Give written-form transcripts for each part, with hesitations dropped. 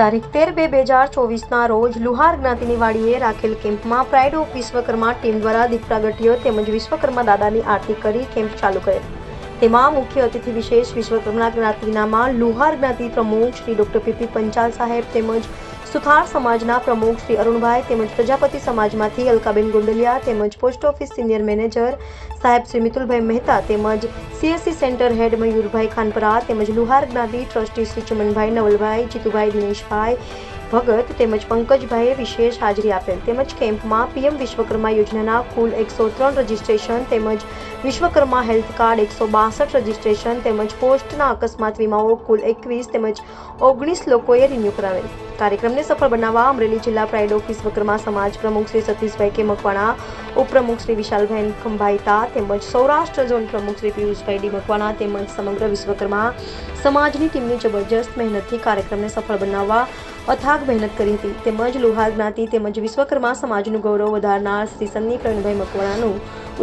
તારીખ 13/2/2024ના રોજ લુહાર જ્ઞાતિની વાડીએ રાખેલ કેમ્પમાં પ્રાઇડ ઓફ વિશ્વકર્મા ટીમ દ્વારા દીપ પ્રાગટ્ય તેમજ વિશ્વકર્મા દાદાની આરતી કરી કેમ્પ ચાલુ કરેલ। તેમાં મુખ્ય અતિથિ વિશેષ વિશ્વકર્મા જ્ઞાતિનામાં લુહાર જ્ઞાતિ પ્રમુખ શ્રી ડોક્ટર પીપી પંચાલ સાહેબ તેમજ સુથાર સમાજના પ્રમુખ શ્રી અરુણભાઈ તેમજ પ્રજાપતિ સમાજમાંથી અલકાબેન ગોંડલિયા તેમજ પોસ્ટ ઓફિસ સિનિયર મેનેજર સાહેબ શ્રી મિતુલભાઈ મહેતા તેમજ સીએસસી સેન્ટર હેડ મયુરભાઈ ખાનપરા તેમજ લુહાર જ્ઞાતિ ટ્રસ્ટી શ્રી ચમનભાઈ નવલભાઈ જીતુભાઈ દિનેશભાઈ ભગત તેમજ પંકજભાઈએ વિશેષ હાજરી આપેલ। તેમજ કેમ્પમાં પીએમ વિશ્વકર્મા યોજનાના કુલ 103 રજીસ્ટ્રેશન તેમજ વિશ્વકર્મા હેલ્થ કાર્ડ 162 રજીસ્ટ્રેશન તેમજ પોસ્ટના અકસ્માત વીમાઓ કુલ 21 તેમજ 19 લોકોએ રિન્યુ કરાવેલ। કાર્યક્રમને સફળ બનાવવા અમરેલી જિલ્લા પ્રાઇડ ઓફ વિશ્વકર્મા સમાજ પ્રમુખ શ્રી સતીશભાઈ કે મકવાણા, ઉપપ્રમુખ શ્રી વિશાલભાઈ ખંભાઈતા તેમજ સૌરાષ્ટ્ર ઝોન પ્રમુખ શ્રી પિયુષભાઈ ડી મકવાણા તેમજ સમગ્ર વિશ્વકર્મા સમાજની ટીમની જબરજસ્ત મહેનતથી કાર્યક્રમને સફળ બનાવવા અથાગ મહેનત કરી હતી। તેમજ લુહાર જ્ઞાતિ તેમજ વિશ્વકર્મા સમાજનું ગૌરવ વધારનાર શ્રી સન્ની પ્રવીણભાઈ મકવાણાનું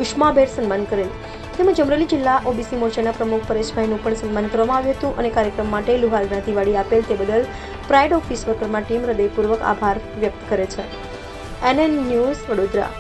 ઉષ્માભેર સન્માન કરેલ। તેમજ અમરેલી જિલ્લા ઓબીસી મોરચાના પ્રમુખ પરેશભાઈનું પણ સન્માન કરવામાં આવ્યું હતું અને કાર્યક્રમ માટે લુહાર જ્ઞાતિવાડી આપેલ તે બદલ પ્રાઇડ ઓફ વિશ્વકર્મા ટીમ હૃદયપૂર્વક આભાર વ્યક્ત કરે છે। NN news Vadodara.